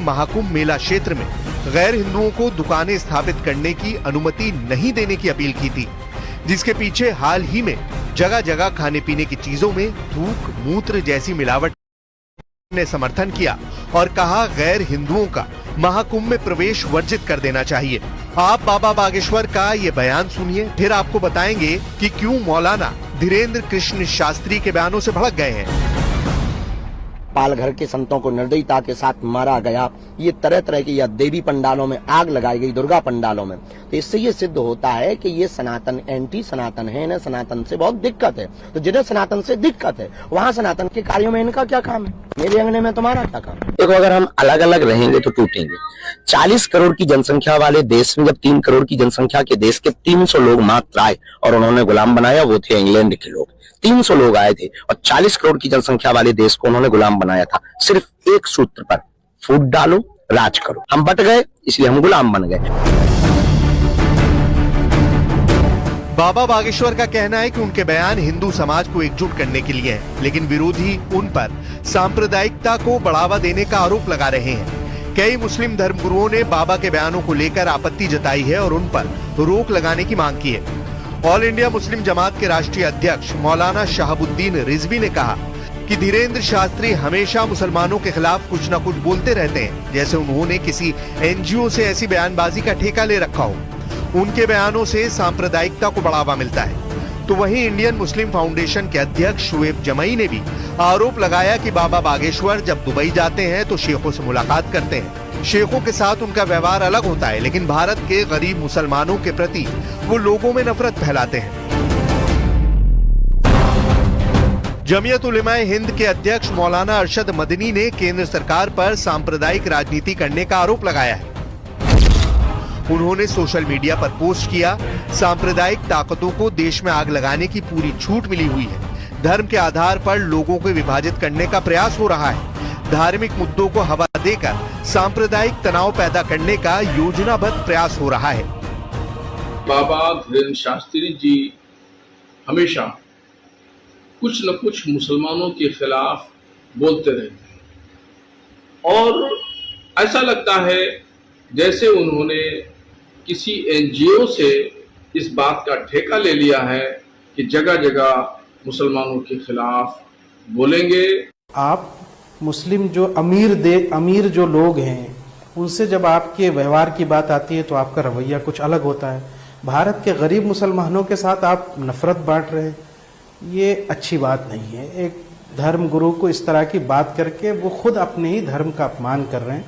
महाकुंभ मेला क्षेत्र में गैर हिंदुओं को दुकानें स्थापित करने की अनुमति नहीं देने की अपील की थी, जिसके पीछे हाल ही में जगह जगह खाने पीने की चीजों में थूक मूत्र जैसी मिलावट ने समर्थन किया और कहा गैर हिंदुओं का महाकुंभ में प्रवेश वर्जित कर देना चाहिए। आप बाबा बागेश्वर का ये बयान सुनिए, फिर आपको बताएंगे कि क्यों मौलाना धीरेन्द्र कृष्ण शास्त्री के बयानों से भड़क गए हैं। पालघर के संतों को निर्दयता के साथ मारा गया, ये तरह तरह की या देवी पंडालों में आग लगाई गई, दुर्गा पंडालों में, तो इससे ये सिद्ध होता है कि ये सनातन एंटी सनातन है, इन्हें सनातन से बहुत दिक्कत है। तो जिन्हें सनातन से दिक्कत है वहाँ सनातन के कार्यों में इनका क्या काम है? मेरे अंगने में तुम्हारा क्या काम? देखो, अगर हम अलग अलग रहेंगे तो टूटेंगे। 40 करोड़ की जनसंख्या वाले देश में जब 3 करोड़ की जनसंख्या के देश के 300 लोग मात्र आए और उन्होंने गुलाम बनाया, वो थे इंग्लैंड के लोग। 300 लोग आए थे और 40 करोड़ की जनसंख्या वाले देश को उन्होंने गुलाम बनाया था, सिर्फ एक सूत्र पर, फूट डालो राज करो। हम बट गए इसलिए हम गुलाम बन गए। बाबा बागेश्वर का कहना है कि उनके बयान हिंदू समाज को एकजुट करने के लिए है, लेकिन विरोधी उन पर सांप्रदायिकता को बढ़ावा देने का आरोप लगा रहे हैं। कई मुस्लिम धर्मगुरुओं ने बाबा के बयानों को लेकर आपत्ति जताई है और उन पर रोक लगाने की मांग की है। ऑल इंडिया मुस्लिम जमात के राष्ट्रीय अध्यक्ष मौलाना शहाबुद्दीन रिजवी ने कहा कि धीरेन्द्र शास्त्री हमेशा मुसलमानों के खिलाफ कुछ न कुछ बोलते रहते हैं, जैसे उन्होंने किसी एनजीओ से ऐसी बयानबाजी का ठेका ले रखा हो। उनके बयानों से सांप्रदायिकता को बढ़ावा मिलता है। तो वहीं इंडियन मुस्लिम फाउंडेशन के अध्यक्ष शुएब जमई ने भी आरोप लगाया कि बाबा बागेश्वर जब दुबई जाते हैं तो शेखों से मुलाकात करते हैं। शेखों के साथ उनका व्यवहार अलग होता है, लेकिन भारत के गरीब मुसलमानों के प्रति वो लोगों में नफरत फैलाते हैं। जमीयत उलेमाए हिंद के अध्यक्ष मौलाना अरशद मदनी ने केंद्र सरकार पर सांप्रदायिक राजनीति करने का आरोप लगाया है। उन्होंने सोशल मीडिया पर पोस्ट किया, सांप्रदायिक ताकतों को देश में आग लगाने की पूरी छूट मिली हुई है। धर्म के आधार पर लोगों को विभाजित करने का प्रयास हो रहा है। धार्मिक मुद्दों को हवा देकर सांप्रदायिक तनाव पैदा करने का योजनाबद्ध प्रयास हो रहा है। बाबा धीरेन्द्र शास्त्री जी हमेशा कुछ न कुछ मुसलमानों के खिलाफ बोलते रहते हैं और ऐसा लगता है जैसे उन्होंने किसी एनजीओ से इस बात का ठेका ले लिया है कि जगह जगह मुसलमानों के खिलाफ बोलेंगे। आप मुस्लिम जो अमीर जो लोग हैं उनसे जब आपके व्यवहार की बात आती है तो आपका रवैया कुछ अलग होता है। भारत के गरीब मुसलमानों के साथ आप नफरत बांट रहे हैं, ये अच्छी बात नहीं है। एक धर्म गुरु को इस तरह की बात करके वो खुद अपने ही धर्म का अपमान कर रहे हैं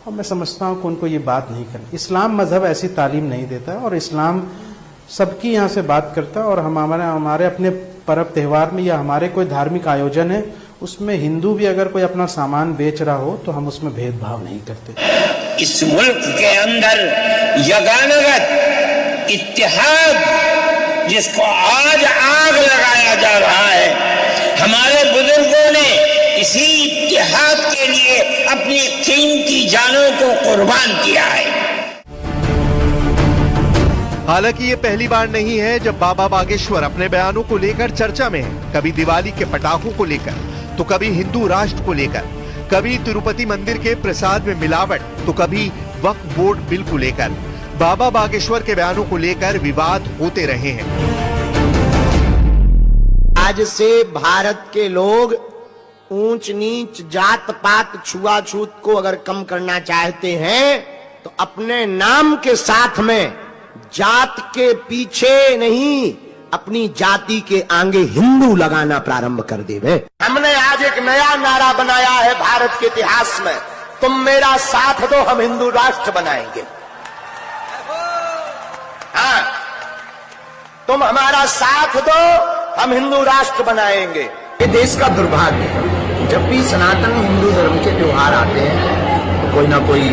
और मैं समझता हूँ कि उनको ये बात नहीं करनी। इस्लाम मजहब ऐसी तालीम नहीं देता और इस्लाम सबकी यहाँ से बात करता है और हमारे अपने पर्व त्यौहार में या हमारे कोई धार्मिक आयोजन है उसमें हिंदू भी अगर कोई अपना सामान बेच रहा हो तो हम उसमें भेदभाव नहीं करते। इस मुल्क के अंदर यगानगत इत्तेहाद जिसको आज आग लगाया जा रहा है, हमारे बुजुर्गों ने इसी इत्तेहाद के लिए अपनी कीमती जानों को कुर्बान किया है। हालांकि ये पहली बार नहीं है जब बाबा बागेश्वर अपने बयानों को लेकर चर्चा में है। कभी दिवाली के पटाखों को लेकर, तो कभी हिंदू राष्ट्र को लेकर, कभी तिरुपति मंदिर के प्रसाद में मिलावट, तो कभी वक्फ बोर्ड बिल को लेकर। बाबा बागेश्वर के बयानों को लेकर विवाद होते रहे हैं। आज से भारत के लोग ऊंच नीच जात पात छुआछूत को अगर कम करना चाहते हैं तो अपने नाम के साथ में जात के पीछे नहीं, अपनी जाति के आगे हिंदू लगाना प्रारंभ कर देवे। हमने आज एक नया नारा बनाया है भारत के इतिहास में, तुम मेरा साथ दो हम हिंदू राष्ट्र बनाएंगे। हाँ, तुम हमारा साथ दो हम हिंदू राष्ट्र बनाएंगे। ये देश का दुर्भाग्य है, जब भी सनातन हिंदू धर्म के त्योहार आते हैं तो कोई ना कोई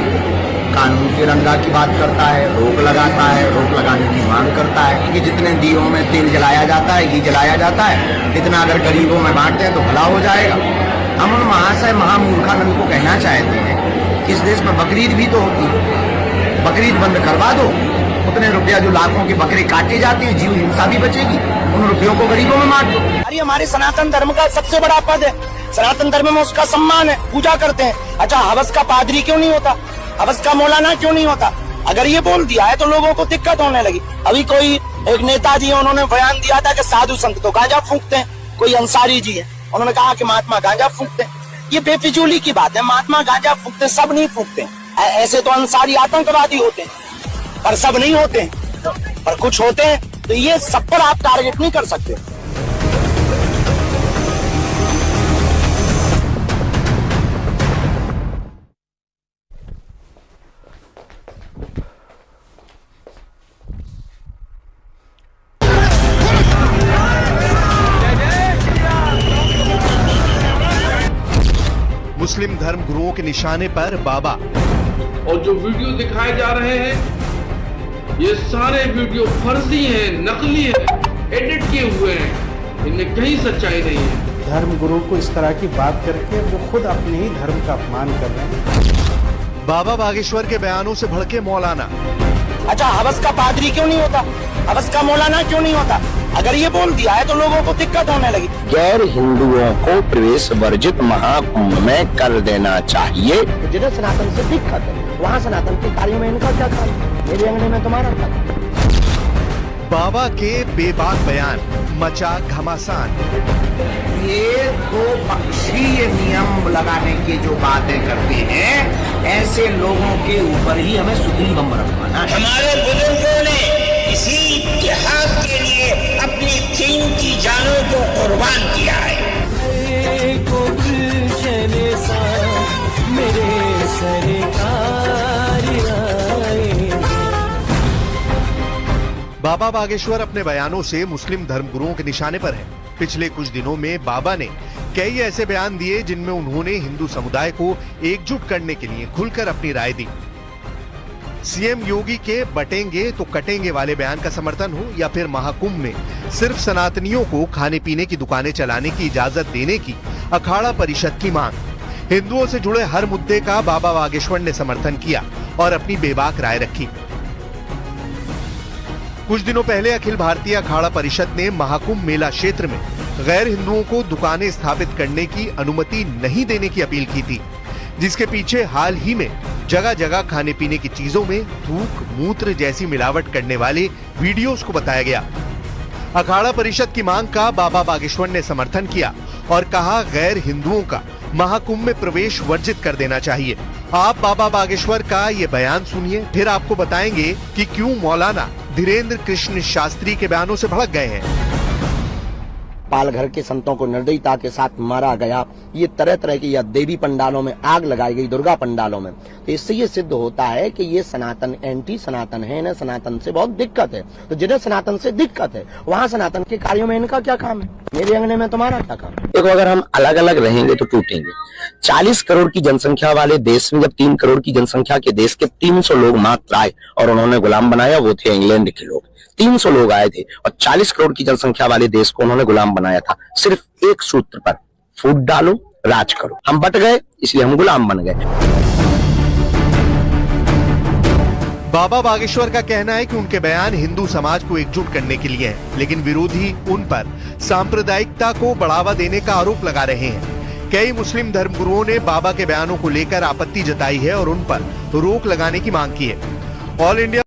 कानून की रंगा की बात करता है, रोक लगाता है, रोक लगाने की मांग करता है कि जितने दियों में तेल जलाया जाता है, घी जलाया जाता है, इतना अगर गरीबों में बांटते हैं तो भला हो जाएगा। हम उन महाशय महामूर्खानंद को कहना चाहते हैं कि इस देश में बकरीद भी तो होती है, बकरीद बंद करवा दो, उतने रुपया जो लाखों के बकरे काटे जाते हैं, जीव हिंसा भी बचेगी, उन रुपयों को गरीबों में बांट दो। अरे हमारे सनातन धर्म का सबसे बड़ा पद है, सनातन धर्म में उसका सम्मान है, पूजा करते हैं। अच्छा, हवस का पादरी क्यों नहीं होता, हवस का मौलाना क्यों नहीं होता? अगर ये बोल दिया है तो लोगों को दिक्कत होने लगी। अभी कोई एक नेताजी है, उन्होंने बयान दिया था कि साधु संत तो गांजा फूंकते हैं। कोई अंसारी जी है, उन्होंने कहा कि महात्मा गांजा फूंकते हैं। ये बेफिजूली की बात है, महात्मा गांजा फूंकते, सब नहीं फूंकते। ऐसे तो अंसारी आतंकवादी होते हैं, पर सब नहीं होते हैं, पर कुछ होते हैं। तो ये सब पर आप टारगेट नहीं कर सकते। मुस्लिम धर्म गुरुओं के निशाने पर बाबा। और जो वीडियो दिखाए जा रहे हैं, ये सारे वीडियो फर्जी हैं, नकली हैं, एडिट किए हुए हैं, इनमें कहीं सच्चाई नहीं है। धर्म गुरु को इस तरह की बात करके वो खुद अपने ही धर्म का अपमान कर रहे हैं। बाबा बागेश्वर के बयानों से भड़के मौलाना। अच्छा, हवस का पादरी क्यों नहीं होता, हवस का मौलाना क्यों नहीं होता? अगर ये बोल दिया है तो लोगों को दिक्कत होने लगी। गैर हिंदुओं को प्रवेश वर्जित महाकुंभ में कर देना चाहिए। तो जिन्हें सनातन से दिक्कत है, वहाँ सनातन के कार्यों में इनका क्या काम? मेरे अंगने में तुम्हारा क्या? बाबा के बेबाक बयान मचा घमासान। ये दो पक्षीय नियम लगाने की जो बातें करते हैं, ऐसे लोगों के ऊपर ही हमें सुतली बम रखवाना है। हमारे बुजुर्गों ने इसी इतिहास के लिए अपनी कीमती जानों को कुर्बान किया है। बाबा बागेश्वर अपने बयानों से मुस्लिम धर्मगुरुओं के निशाने पर हैं। पिछले कुछ दिनों में बाबा ने कई ऐसे बयान दिए जिनमें उन्होंने हिंदू समुदाय को एकजुट करने के लिए खुलकर अपनी राय दी। सीएम योगी के बटेंगे तो कटेंगे वाले बयान का समर्थन हो या फिर महाकुंभ में सिर्फ सनातनियों को खाने पीने की दुकानें चलाने की इजाजत देने की अखाड़ा परिषद की मांग, हिंदुओं से जुड़े हर मुद्दे का बाबा बागेश्वर ने समर्थन किया और अपनी बेबाक राय रखी। कुछ दिनों पहले अखिल भारतीय अखाड़ा परिषद ने महाकुंभ मेला क्षेत्र में गैर हिंदुओं को दुकानें स्थापित करने की अनुमति नहीं देने की अपील की थी, जिसके पीछे हाल ही में जगह जगह खाने पीने की चीजों में थूक मूत्र जैसी मिलावट करने वाले वीडियोस को बताया गया। अखाड़ा परिषद की मांग का बाबा बागेश्वर ने समर्थन किया और कहा गैर हिंदुओं का महाकुंभ में प्रवेश वर्जित कर देना चाहिए। आप बाबा बागेश्वर का ये बयान सुनिए, फिर आपको बताएंगे कि क्यों मौलाना धीरेन्द्र कृष्ण शास्त्री के बयानों से भड़क गए हैं। पालघर के संतों को निर्दयता के साथ मारा गया, ये तरह तरह की या देवी पंडालों में आग लगाई गई, दुर्गा पंडालों में, तो इससे ये सिद्ध होता है कि ये सनातन एंटी सनातन है, इन्हें सनातन से बहुत दिक्कत है। तो जिन्हें सनातन से दिक्कत है, वहाँ सनातन के कार्यों में इनका क्या काम है? मेरे अंगने में तुम्हारा क्या काम? देखो, अगर हम अलग अलग रहेंगे तो टूटेंगे। 40 करोड़ की जनसंख्या वाले देश में जब 3 करोड़ की जनसंख्या के देश के 300 लोग मात्र आए और उन्होंने गुलाम बनाया, वो थे इंग्लैंड के लोग। 300 लोग आए थे और 40 करोड़ की जनसंख्या वाले देश को उन्होंने गुलाम बनाया था, सिर्फ एक सूत्र पर, फूट डालो राज करो। हम बट गए, इसलिए हम गुलाम बन गए। बाबा बागेश्वर का कहना है कि उनके बयान हिंदू समाज को एकजुट करने के लिए हैं, लेकिन विरोधी उन पर सांप्रदायिकता को बढ़ावा देने का आरोप लगा रहे हैं। कई मुस्लिम धर्मगुरुओं ने बाबा के बयानों को लेकर आपत्ति जताई है और उन पर रोक लगाने की मांग की है। All India